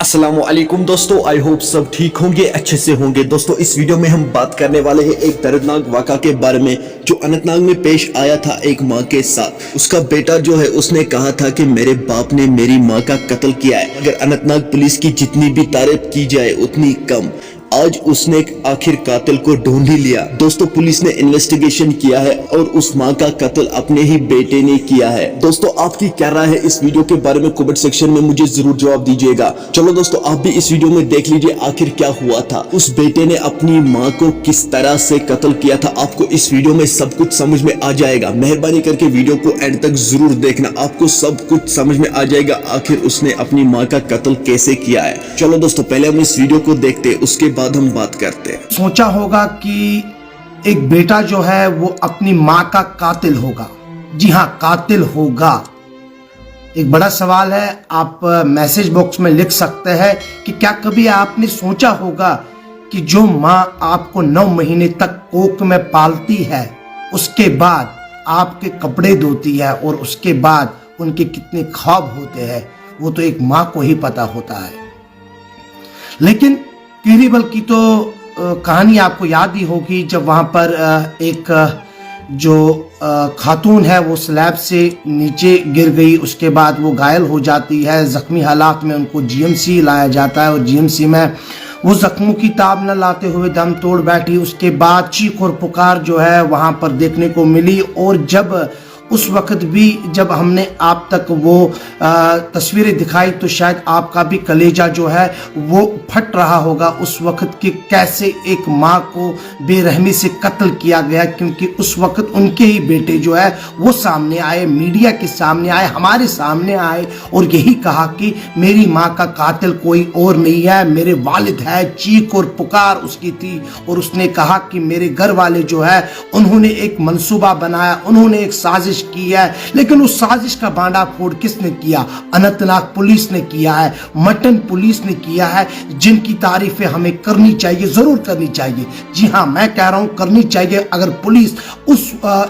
अस्सलामुअलैकुम दोस्तों, I hope सब ठीक होंगे, अच्छे से होंगे। दोस्तों इस वीडियो में हम बात करने वाले हैं एक दर्दनाक वाक़ा के बारे में जो अनंतनाग में पेश आया था एक माँ के साथ। उसका बेटा जो है उसने कहा था कि मेरे बाप ने मेरी माँ का कत्ल किया है। अगर अनंतनाग पुलिस की जितनी भी तारीफ की जाए उतनी कम। आज उसने आखिर कातिल को ढूंढ ही लिया। दोस्तों पुलिस ने इन्वेस्टिगेशन किया है और उस माँ का कत्ल अपने ही बेटे ने किया है। दोस्तों आपकी क्या राय है इस वीडियो के बारे में कमेंट सेक्शन में मुझे जरूर जवाब दीजिएगा। चलो दोस्तों आप भी इस वीडियो में देख लीजिए आखिर क्या हुआ था। उस बेटे ने अपनी माँ को किस तरह से कत्ल किया था, आपको इस वीडियो में सब कुछ समझ में आ जाएगा। मेहरबानी करके वीडियो को एंड तक जरूर देखना, आपको सब कुछ समझ में आ जाएगा आखिर उसने अपनी माँ का कत्ल कैसे किया है। चलो दोस्तों पहले हम इस वीडियो को देखते हैं, उसके बाद हम बात करते हैं। सोचा होगा कि एक बेटा जो है वो अपनी माँ का कातिल होगा। जी हाँ, कातिल होगा। एक बड़ा सवाल है, आप मैसेज बॉक्स में लिख सकते हैं कि क्या कभी आपने सोचा होगा कि जो माँ आपको 9 महीने तक कोख में पालती है, उसके बाद आपके कपड़े धोती है और उसके बाद उनके कितने ख्वाब होते हैं, वो तो एक माँ को ही पता होता है। लेकिन कीरीबल की तो कहानी आपको याद ही होगी, जब वहाँ पर एक जो खातून है वो स्लैब से नीचे गिर गई, उसके बाद वो घायल हो जाती है। ज़ख्मी हालात में उनको जीएमसी लाया जाता है और जीएमसी में वो जख्मों की ताब न लाते हुए दम तोड़ बैठी। उसके बाद चीख और पुकार जो है वहाँ पर देखने को मिली। और जब उस वक्त भी जब हमने आप तक वो तस्वीरें दिखाई तो शायद आपका भी कलेजा जो है वो फट रहा होगा उस वक्त कि कैसे एक माँ को बेरहमी से कत्ल किया गया। क्योंकि उस वक्त उनके ही बेटे जो है वो सामने आए, मीडिया के सामने आए, हमारे सामने आए और यही कहा कि मेरी माँ का कातिल कोई और नहीं है, मेरे वालिद है। चीख और पुकार उसकी थी और उसने कहा कि मेरे घर वाले जो है उन्होंने एक मंसूबा बनाया, उन्होंने एक साजिश की है। लेकिन उस साजिश का भांडाफोड़ किसने किया? अनंतनाग पुलिस ने किया है, मटन पुलिस ने किया है, जिनकी तारीफें हमें करनी चाहिए, जरूर करनी चाहिए। जी हाँ, मैं कह रहा हूं करनी चाहिए। अगर पुलिस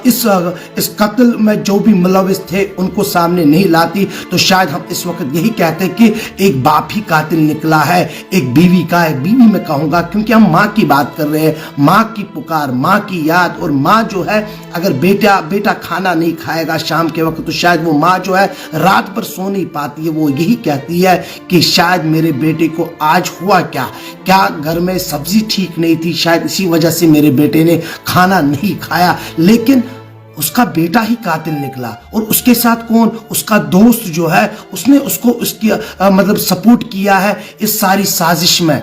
इस कत्ल में जो भी मुलविस थे उनको सामने नहीं लाती तो शायद हम इस वक्त यही कहते कि एक बाप ही कातिल निकला है, एक बीवी का। एक बीवी मैं कहूंगा क्योंकि हम माँ की बात कर रहे हैं, माँ की पुकार, माँ की याद। और माँ जो है अगर बेटा खाना नहीं खाएगा शाम के वक्त तो शायद वो माँ जो है रात भर सो नहीं पाती है। वो यही कहती है कि शायद मेरे बेटे को आज हुआ क्या घर में सब्जी ठीक नहीं थी, शायद इसी वजह से मेरे बेटे ने खाना नहीं खाया। लेकिन उसका बेटा ही कातिल निकला। और उसके साथ कौन? उसका दोस्त जो है, उसने उसको उसकी मतलब सपोर्ट किया है इस सारी साजिश में।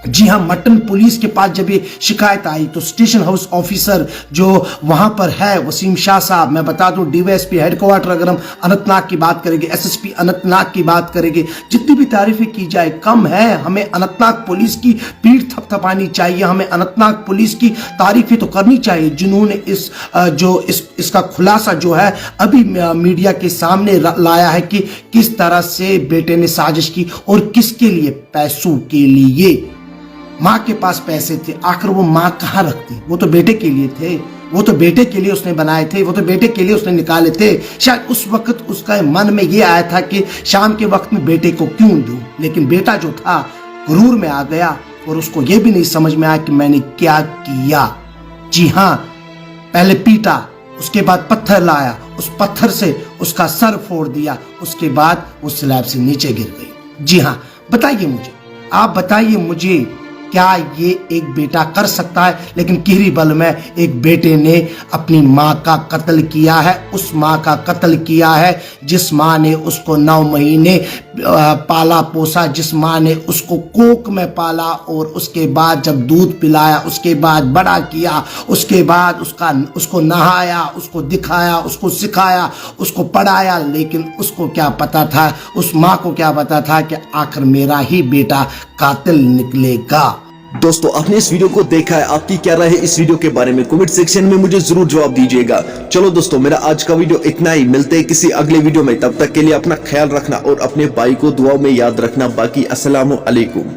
जी हाँ, मटन पुलिस के पास जब ये शिकायत आई तो स्टेशन हाउस ऑफिसर जो वहां पर है वसीम शाह साहब, मैं बता दूं डीवाईएसपी हेडक्वार्टर, अगर हम अनंतनाग की बात करेंगे, एसएसपी अनंतनाग की बात करेंगे, जितनी भी तारीफें की जाए कम है। हमें अनंतनाग पुलिस की पीठ थपथपानी चाहिए, हमें अनंतनाग पुलिस की तारीफें तो करनी चाहिए जिन्होंने इसका खुलासा जो है अभी मीडिया के सामने लाया है कि किस तरह से बेटे ने साजिश की और किसके लिए? पैसों के लिए। माँ के पास पैसे थे, आखिर वो माँ कहाँ रखती? वो तो बेटे के लिए थे, वो तो बेटे के लिए उसने बनाए थे, वो तो बेटे के लिए उसने निकाले थे। शायद उस वक्त उसका मन में ये आया था कि शाम के वक्त में बेटे को क्यों दूं। लेकिन बेटा जो था गुरूर में आ गया और उसको ये भी नहीं समझ में आया कि मैंने क्या किया। जी हाँ, पहले पीटा, उसके बाद पत्थर लाया, उस पत्थर से उसका सर फोड़ दिया, उसके बाद वो स्लैब से नीचे गिर गई। जी हाँ, बताइए मुझे, आप बताइए मुझे, क्या ये एक बेटा कर सकता है? लेकिन कीरीबल में एक बेटे ने अपनी माँ का कत्ल किया है। उस माँ का कत्ल किया है जिस माँ ने उसको 9 महीने पाला पोसा, जिस माँ ने उसको कोख में पाला और उसके बाद जब दूध पिलाया, उसके बाद बड़ा किया, उसके बाद उसको नहाया, उसको दिखाया, उसको सिखाया, उसको पढ़ाया। लेकिन उसको क्या पता था, उस माँ को क्या पता था कि आखिर मेरा ही बेटा कातिल निकलेगा। दोस्तों आपने इस वीडियो को देखा है, आपकी क्या राय है इस वीडियो के बारे में कमेंट सेक्शन में मुझे जरूर जवाब दीजिएगा। चलो दोस्तों मेरा आज का वीडियो इतना ही, मिलते हैं किसी अगले वीडियो में। तब तक के लिए अपना ख्याल रखना और अपने भाई को दुआओं में याद रखना। बाकी अस्सलामु अलैकुम।